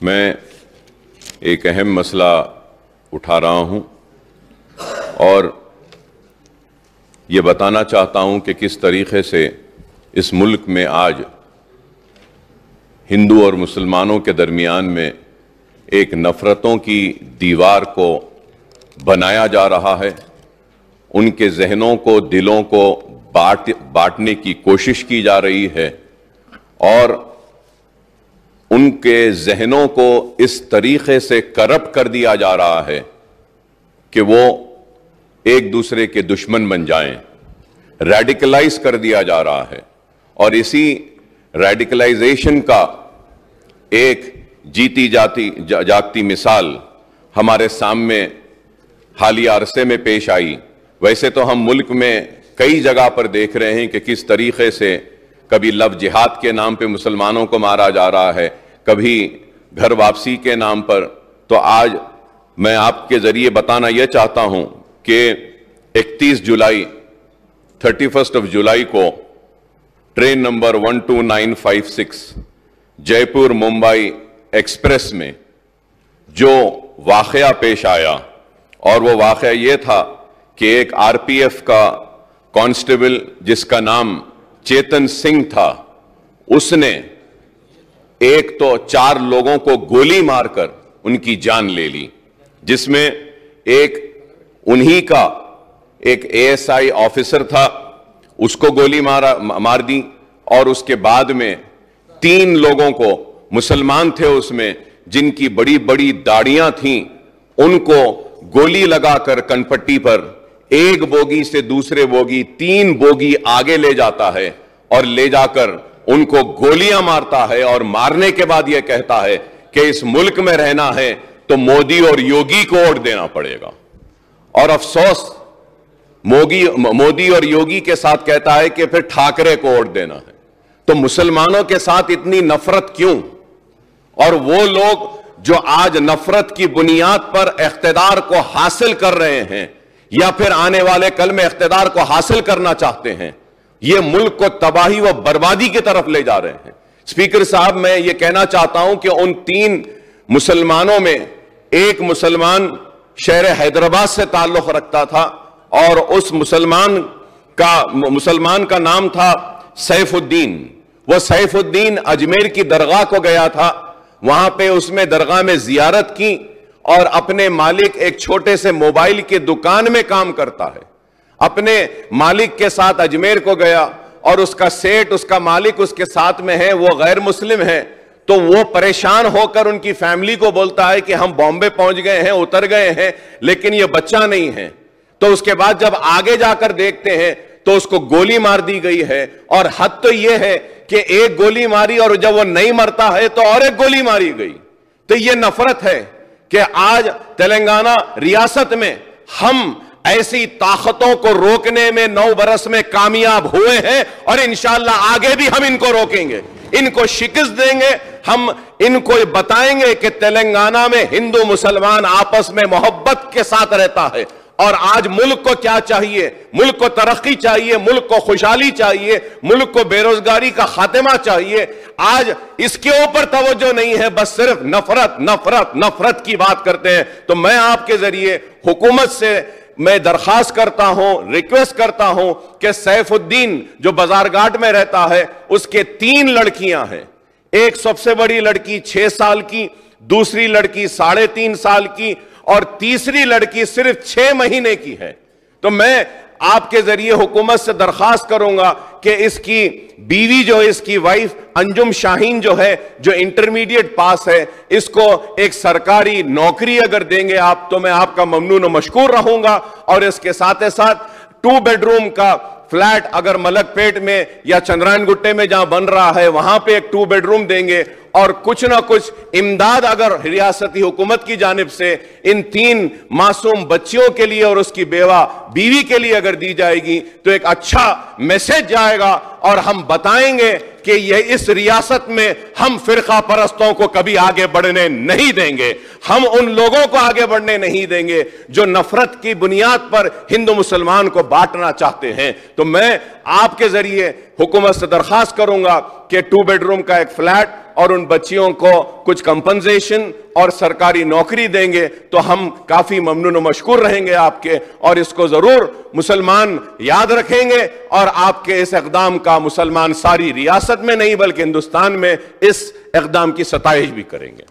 میں ایک اہم مسئلہ اٹھا رہا ہوں اور یہ بتانا چاہتا ہوں کہ کس طریقے سے اس ملک میں آج ہندو اور مسلمانوں کے درمیان میں ایک نفرتوں کی دیوار کو بنایا جا رہا ہے، ان کے ذہنوں کو، دلوں کو بانٹنے کی کوشش کی جا رہی ہے اور ان کے ذہنوں کو اس طریقے سے کرپٹ کر دیا جا رہا ہے کہ وہ ایک دوسرے کے دشمن بن جائیں، ریڈیکلائز کر دیا جا رہا ہے۔ اور اسی ریڈیکلائزیشن کا ایک جیتی جاگتی مثال ہمارے سامنے حالیہ عرصے میں پیش آئی۔ ویسے تو ہم ملک میں کئی جگہ پر دیکھ رہے ہیں کہ کس طریقے سے کبھی لو جہاد کے نام پہ مسلمانوں کو مارا جا رہا ہے، کبھی گھر واپسی کے نام پر۔ تو آج میں آپ کے ذریعے بتانا یہ چاہتا ہوں کہ 31 جولائی 31 جولائی کو ٹرین نمبر 12956 جے پور ممبئی ایکسپریس میں جو واقعہ پیش آیا، اور وہ واقعہ یہ تھا کہ ایک آر پی ایف کا کانسٹیبل جس کا نام چیتن سنگھ تھا، اس نے ایک تو 4 لوگوں کو گولی مار کر ان کی جان لے لی، جس میں ایک انہی کا ایک اے ایس آئی آفیسر تھا، اس کو گولی مار دی، اور اس کے بعد میں 3 لوگوں کو، مسلمان تھے اس میں، جن کی بڑی بڑی داڑیاں تھیں، ان کو گولی لگا کر کنپٹی پر ایک بوگی سے دوسرے بوگی 3 بوگی آگے لے جاتا ہے اور لے جا کر ان کو گولیاں مارتا ہے، اور مارنے کے بعد یہ کہتا ہے کہ اس ملک میں رہنا ہے تو مودی اور یوگی کو ووٹ دینا پڑے گا۔ اور افسوس مودی اور یوگی کے ساتھ کہتا ہے کہ پھر ٹھاکرے کو ووٹ دینا ہے۔ تو مسلمانوں کے ساتھ اتنی نفرت کیوں؟ اور وہ لوگ جو آج نفرت کی بنیاد پر اقتدار کو حاصل کر رہے ہیں یا پھر آنے والے کل میں اقتدار کو حاصل کرنا چاہتے ہیں، یہ ملک کو تباہی و بربادی کی طرف لے جا رہے ہیں۔ اسپیکر صاحب، میں یہ کہنا چاہتا ہوں کہ ان 3 مسلمانوں میں ایک مسلمان شہر حیدرآباد سے تعلق رکھتا تھا، اور اس مسلمان کا نام تھا سیف الدین۔ وہ سیف الدین اجمیر کی درگاہ کو گیا تھا، وہاں پہ اس میں درگاہ میں زیارت کی، اور اپنے مالک ایک چھوٹے سے موبائل کی دکان میں کام کرتا ہے، اپنے مالک کے ساتھ اجمیر کو گیا، اور اس کا سیٹ، اس کا مالک اس کے ساتھ میں ہے، وہ غیر مسلم ہے۔ تو وہ پریشان ہو کر ان کی فیملی کو بولتا ہے کہ ہم بامبے پہنچ گئے ہیں، اتر گئے ہیں، لیکن یہ بچہ نہیں ہے۔ تو اس کے بعد جب آگے جا کر دیکھتے ہیں تو اس کو گولی مار دی گئی ہے، اور حد تو یہ ہے کہ ایک گولی ماری اور جب وہ نہیں مرتا ہے تو اور ایک گولی ماری گئی۔ تو یہ نفرت ہے کہ آج تلنگانہ ریاست میں ہم ایسی طاقتوں کو روکنے میں 9 برس میں کامیاب ہوئے ہیں، اور انشاءاللہ آگے بھی ہم ان کو روکیں گے، ان کو شکست دیں گے۔ ہم ان کو بتائیں گے کہ تلنگانہ میں ہندو مسلمان آپس میں محبت کے ساتھ رہتا ہے، اور آج ملک کو کیا چاہیے؟ ملک کو ترقی چاہیے، ملک کو خوشحالی چاہیے، ملک کو بے روزگاری کا خاتمہ چاہیے۔ آج اس کے اوپر توجہ نہیں ہے، بس صرف نفرت نفرت نفرت کی بات کرتے ہیں۔ تو میں آپ کے ذریعے حکومت سے میں درخواست کرتا ہوں، ریکویسٹ کرتا ہوں کہ سیف الدین جو بازار گھاٹ میں رہتا ہے، اس کے 3 لڑکیاں ہیں، ایک سب سے بڑی لڑکی 6 سال کی، دوسری لڑکی 3.5 سال کی، اور تیسری لڑکی صرف 6 مہینے کی ہے۔ تو میں آپ کے ذریعے حکومت سے درخواست کروں گا کہ اس کی بیوی جو اس کی وائف انجم شاہین جو ہے، جو انٹرمیڈیٹ پاس ہے، اس کو ایک سرکاری نوکری اگر دیں گے آپ تو میں آپ کا ممنون و مشکور رہوں گا۔ اور اس کے ساتھ 2 بیڈ روم کا فلیٹ اگر ملک پیٹ میں یا چندرائن گٹے میں جہاں بن رہا ہے وہاں پہ ایک 2 بیڈ روم دیں گے، اور کچھ نہ کچھ امداد اگر ریاستی حکومت کی جانب سے ان 3 معصوم بچیوں کے لیے اور اس کی بیوی کے لیے اگر دی جائے گی تو ایک اچھا میسج جائے گا، اور ہم بتائیں گے کہ یہ اس ریاست میں ہم فرقہ پرستوں کو کبھی آگے بڑھنے نہیں دیں گے، ہم ان لوگوں کو آگے بڑھنے نہیں دیں گے جو نفرت کی بنیاد پر ہندو مسلمان کو بانٹنا چاہتے ہیں۔ تو میں آپ کے ذریعے حکومت سے درخواست کروں گا کہ 2 بیڈروم کا ایک فلیٹ اور ان بچیوں کو کچھ کمپنسیشن اور سرکاری نوکری دیں گے تو ہم کافی ممنون و مشکور رہیں گے آپ کے، اور اس کو ضرور مسلمان یاد رکھیں گے، اور آپ کے اس اقدام کا مسلمان ساری ریاست میں نہیں بلکہ ہندوستان میں اس اقدام کی ستائش بھی کریں گے۔